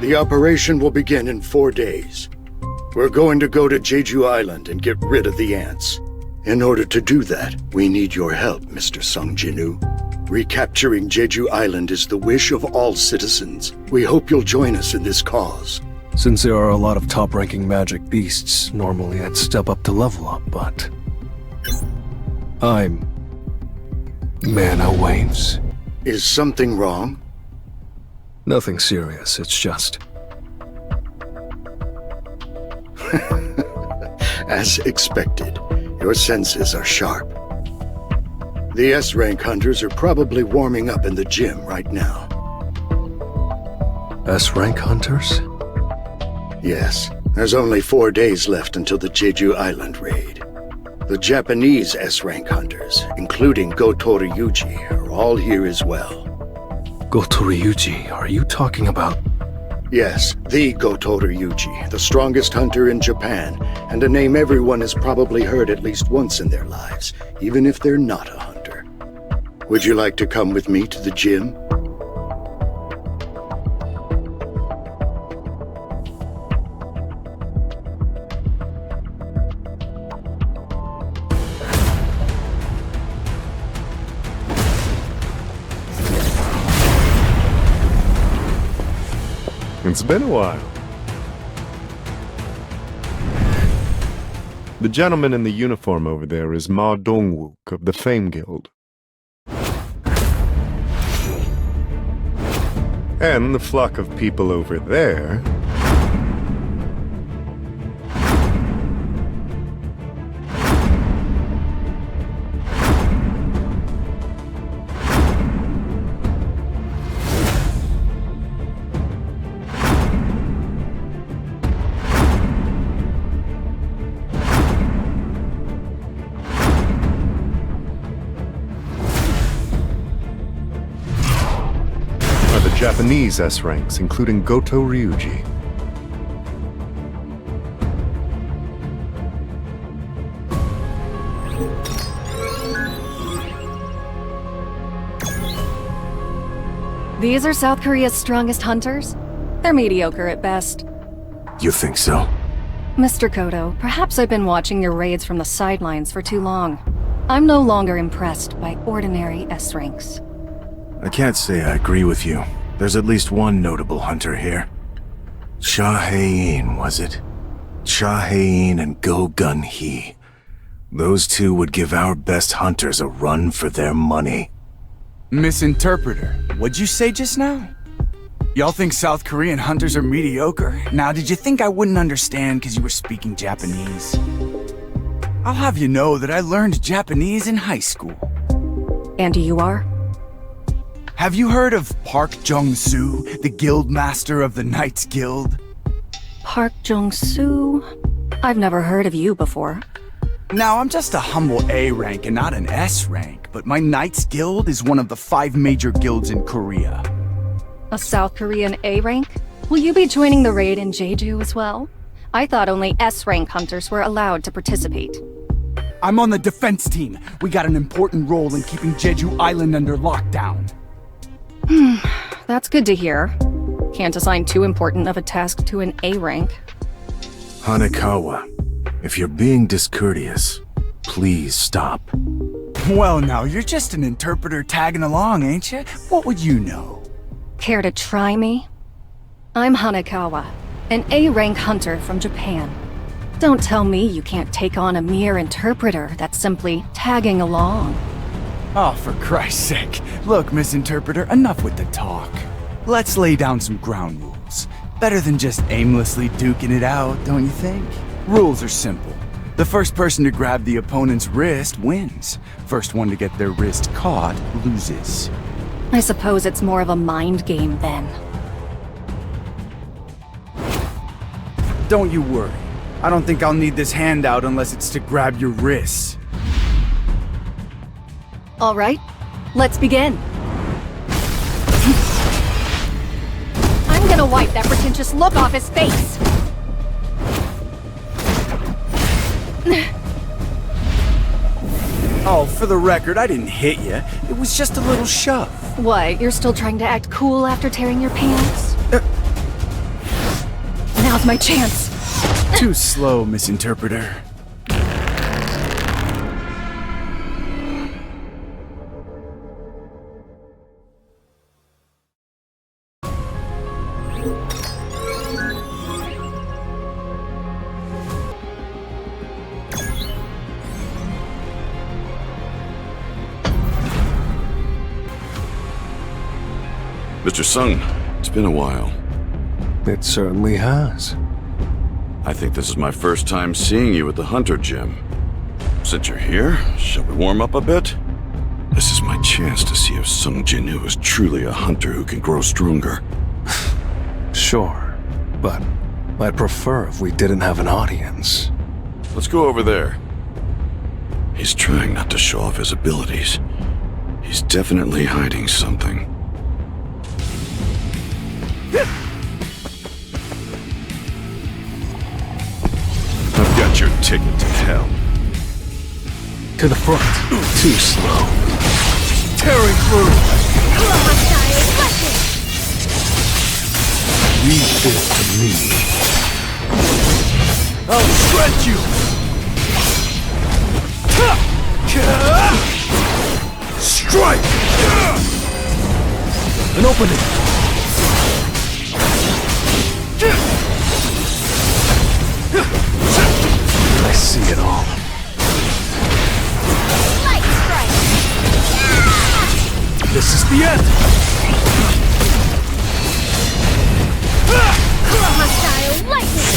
The operation will begin in 4 days. We're going to go to Jeju Island and get rid of the ants. In order to do that, we need your help, Mr. Sung Jin-woo. Recapturing Jeju Island is the wish of all citizens. We hope you'll join us in this cause. Since there are a lot of top-ranking magic beasts, normally I'd step up to level up, but... I'm... Mana Waves. Is something wrong? Nothing serious, it's just... As expected, your senses are sharp. The S-rank hunters are probably warming up in the gym right now. S-rank hunters? Yes, there's only 4 days left until the Jeju Island raid. The Japanese S-rank hunters, including Goto Ryuji, are all here as well. Goto Ryuji, are you talking about... Yes, the Goto Ryuji, the strongest hunter in Japan, and a name everyone has probably heard at least once in their lives, even if they're not a hunter. Would you like to come with me to the gym? It's been a while. The gentleman in the uniform over there is Ma Dongwook of the Fame Guild. And the flock of people over there... Japanese S-ranks, including Goto Ryuji. These are South Korea's strongest hunters? They're mediocre at best. You think so? Mr. Kodo, perhaps I've been watching your raids from the sidelines for too long. I'm no longer impressed by ordinary S-ranks. I can't say I agree with you. There's at least one notable hunter here. Cha Hae-in, was it? Cha Hae-in and Go Gun-hee. Those two would give our best hunters a run for their money. Misinterpreter, what'd you say just now? Y'all think South Korean hunters are mediocre? Now, did you think I wouldn't understand because you were speaking Japanese? I'll have you know that I learned Japanese in high school. And you are? Have you heard of Park Jung-soo, the guild master of the Knights Guild? Park Jung-soo? I've never heard of you before. Now, I'm just a humble A rank and not an S rank, but my Knights Guild is one of the 5 major guilds in Korea. A South Korean A rank? Will you be joining the raid in Jeju as well? I thought only S rank hunters were allowed to participate. I'm on the defense team. We got an important role in keeping Jeju Island under lockdown. That's good to hear. Can't assign too important of a task to an A rank. Hanekawa, if you're being discourteous, please stop. Well now, you're just an interpreter tagging along, ain't you? What would you know? Care to try me? I'm Hanekawa, an A rank hunter from Japan. Don't tell me you can't take on a mere interpreter that's simply tagging along. Oh, for Christ's sake. Look, Misinterpreter, enough with the talk. Let's lay down some ground rules. Better than just aimlessly duking it out, don't you think? Rules are simple. The first person to grab the opponent's wrist wins. First one to get their wrist caught loses. I suppose it's more of a mind game then. Don't you worry. I don't think I'll need this handout unless it's to grab your wrists. All right, let's begin. I'm gonna wipe that pretentious look off his face. Oh, for the record, I didn't hit you. It was just a little shove. What, you're still trying to act cool after tearing your pants? Now's my chance. Too slow, Misinterpreter. Mr. Sung, it's been a while. It certainly has. I think this is my first time seeing you at the Hunter Gym. Since you're here, shall we warm up a bit? This is my chance to see if Sung Jinwoo is truly a hunter who can grow stronger. Sure, but I'd prefer if we didn't have an audience. Let's go over there. He's trying not to show off his abilities. He's definitely hiding something. I've got your ticket to hell. To the front. Too slow. Tearing through. Leave this to me. I'll shred you! Strike! An opening! I see it all. Light strike! This is the end! Hostile lightning!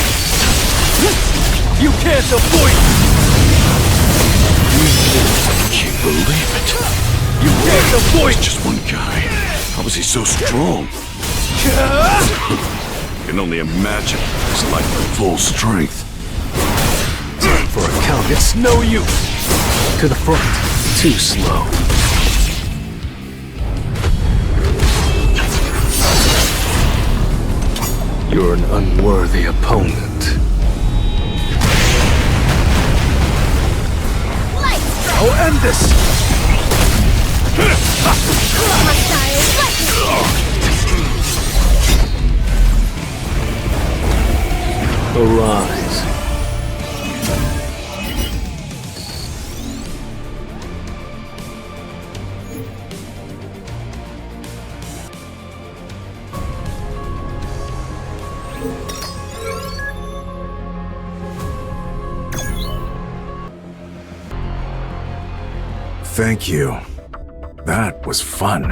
You can't avoid it! I can't believe it. You can't avoid It's just one guy. How was he so strong? I can only imagine his life at full strength. For a count, it's no use. To the front. Too slow. You're an unworthy opponent. Light strike! I'll end this! Hostile lightning! Arise. Thank you. That was fun.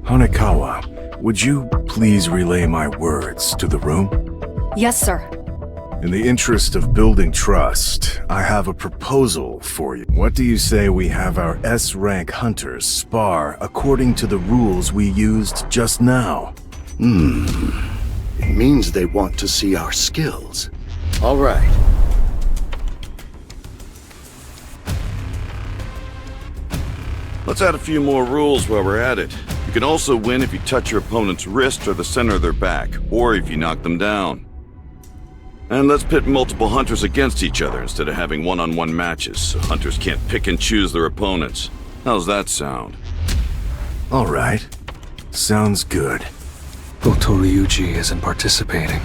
Hanekawa, would you please relay my words to the room? Yes, sir. In the interest of building trust, I have a proposal for you. What do you say we have our S-rank hunters spar according to the rules we used just now? It means they want to see our skills. All right. Let's add a few more rules while we're at it. You can also win if you touch your opponent's wrist or the center of their back, or if you knock them down. And let's pit multiple hunters against each other instead of having one-on-one matches, so hunters can't pick and choose their opponents. How's that sound? All right. Sounds good. Otoryuji isn't participating.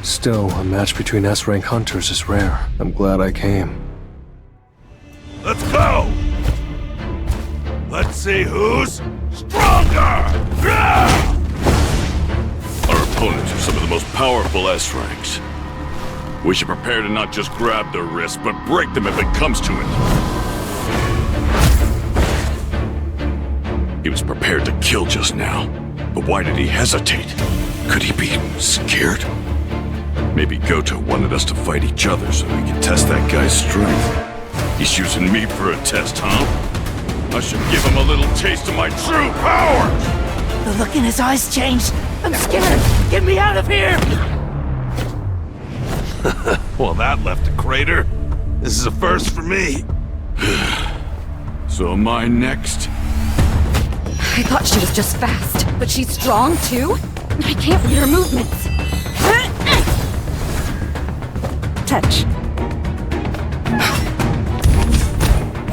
Still, a match between S-rank hunters is rare. I'm glad I came. Let's go! Let's see who's stronger! Our opponents are some of the most powerful S-ranks. We should prepare to not just grab their wrists, but break them if it comes to it. He was prepared to kill just now, but why did he hesitate? Could he be scared? Maybe Goto wanted us to fight each other so we could test that guy's strength. He's using me for a test, huh? I should give him a little taste of my true power! The look in his eyes changed. I'm scared. Get me out of here! Well, that left a crater. This is a first for me. So am I next? I thought she was just fast, but she's strong too? I can't read her movements. Touch.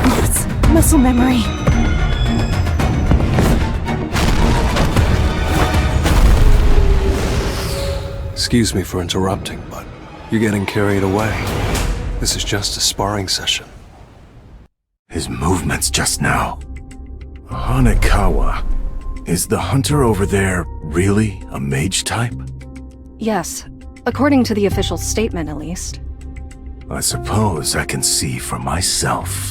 Yes, muscle memory. Excuse me for interrupting, but you're getting carried away. This is just a sparring session. His movements just now. Hanekawa. Is the hunter over there really a mage type? Yes, according to the official statement at least. I suppose I can see for myself.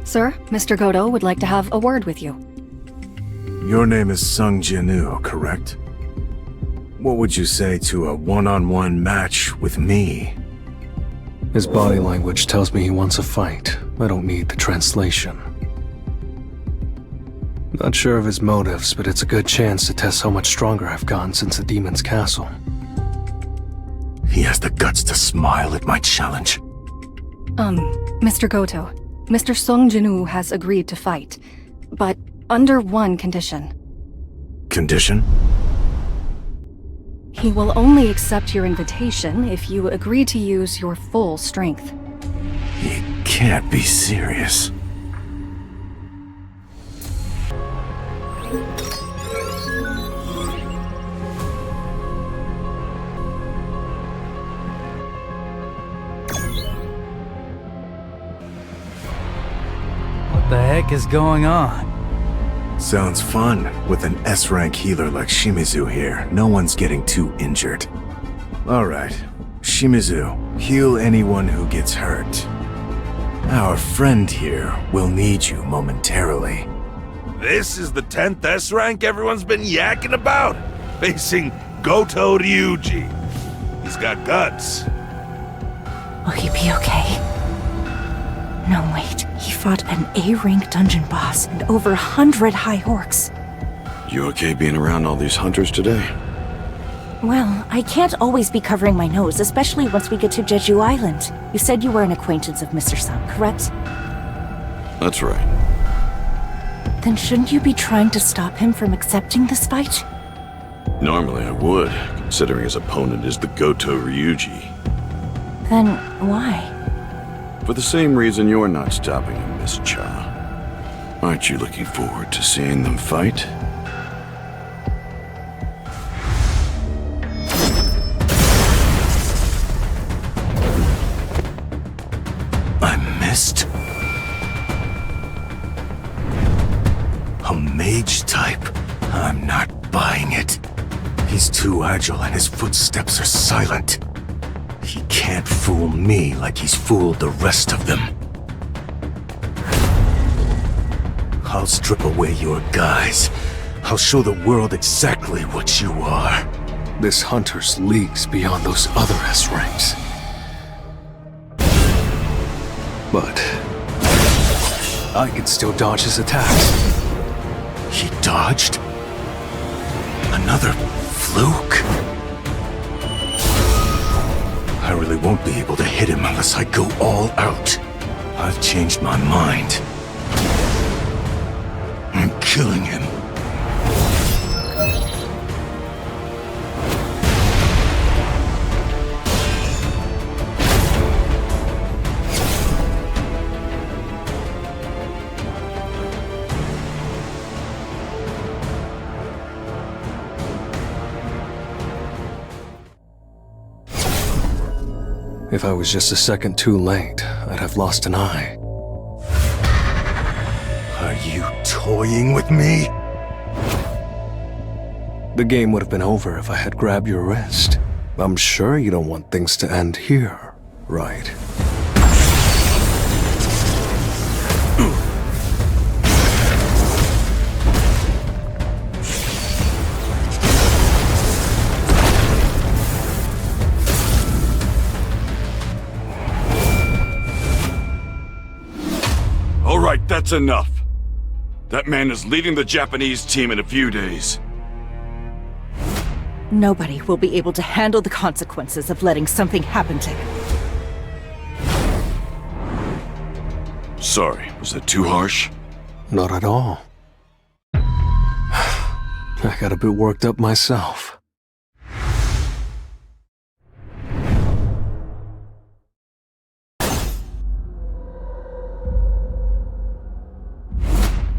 Sir, Mr. Goto would like to have a word with you. Your name is Sung Jinu, correct? What would you say to a one-on-one match with me? His body language tells me he wants a fight. I don't need the translation. Not sure of his motives, but it's a good chance to test how much stronger I've gotten since the Demon's Castle. He has the guts to smile at my challenge. Mr. Goto, Mr. Sung Jinu has agreed to fight, but under one condition. Condition? He will only accept your invitation if you agree to use your full strength. He can't be serious. What the heck is going on? Sounds fun. With an S-rank healer like Shimizu here, no one's getting too injured. Alright, Shimizu, heal anyone who gets hurt. Our friend here will need you momentarily. This is the 10th S rank everyone's been yakking about, facing Goto Ryuji. He's got guts. Will he be okay? No, wait. He fought an A-rank dungeon boss and over 100 high orcs. You okay being around all these hunters today? Well, I can't always be covering my nose, especially once we get to Jeju Island. You said you were an acquaintance of Mr. Sung, correct? That's right. Then shouldn't you be trying to stop him from accepting this fight? Normally I would, considering his opponent is the Goto Ryuji. Then why? For the same reason you're not stopping him, Miss Cha. Aren't you looking forward to seeing them fight? I missed? A mage type? I'm not buying it. He's too agile and his footsteps are silent. He can't fool me like he's fooled the rest of them. I'll strip away your guise. I'll show the world exactly what you are. This hunter's leagues beyond those other S ranks. But I can still dodge his attacks. He dodged? Another fluke? I really won't be able to hit him unless I go all out. I've changed my mind. I'm killing him. If I was just a second too late, I'd have lost an eye. Are you toying with me? The game would have been over if I had grabbed your wrist. I'm sure you don't want things to end here, right? All right, that's enough. That man is leading the Japanese team in a few days. Nobody will be able to handle the consequences of letting something happen to him. Sorry, was that too harsh? Not at all. I got a bit worked up myself.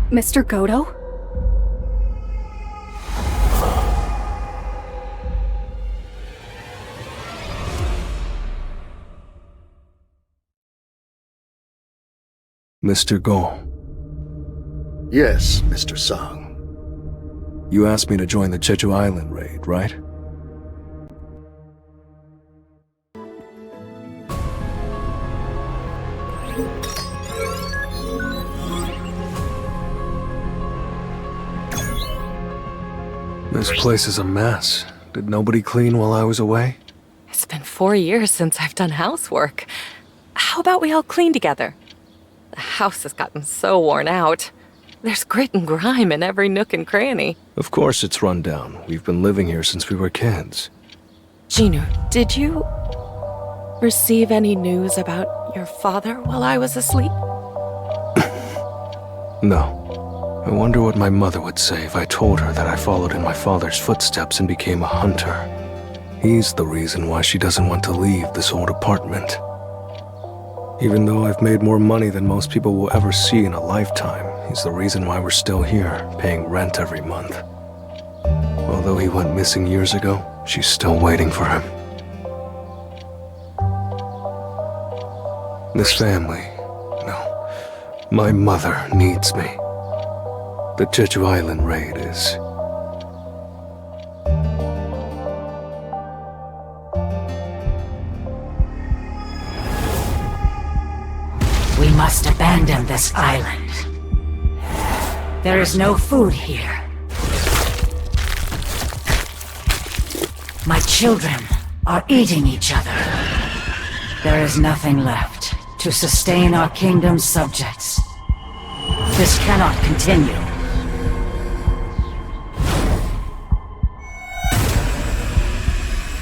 Mr. Goto? Mr. Go, Yes, Mr. Song. you asked me to join the Jeju Island raid, right? This place is a mess. Did nobody clean while I was away? It's been 4 years since I've done housework. How about we all clean together? The house has gotten so worn out. There's grit and grime in every nook and cranny. Of course it's run down. We've been living here since we were kids. Jinwoo, did you receive any news about your father while I was asleep? No. I wonder what my mother would say if I told her that I followed in my father's footsteps and became a hunter. He's the reason why she doesn't want to leave this old apartment. Even though I've made more money than most people will ever see in a lifetime, he's the reason why we're still here, paying rent every month. Although he went missing years ago, she's still waiting for him. This family, no, my mother needs me. The Jeju Island raid is... We must abandon this island. There is no food here. My children are eating each other. There is nothing left to sustain our kingdom's subjects. This cannot continue.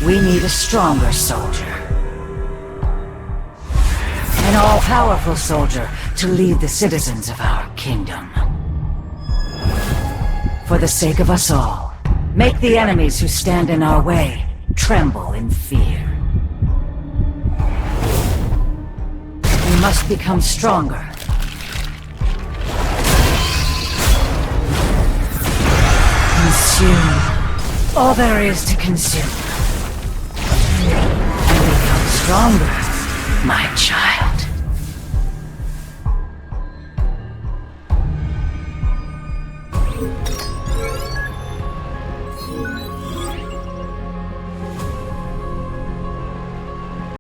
We need a stronger soldier. An all-powerful soldier to lead the citizens of our kingdom. For the sake of us all, make the enemies who stand in our way tremble in fear. We must become stronger. Consume all there is to consume. And become stronger, my child.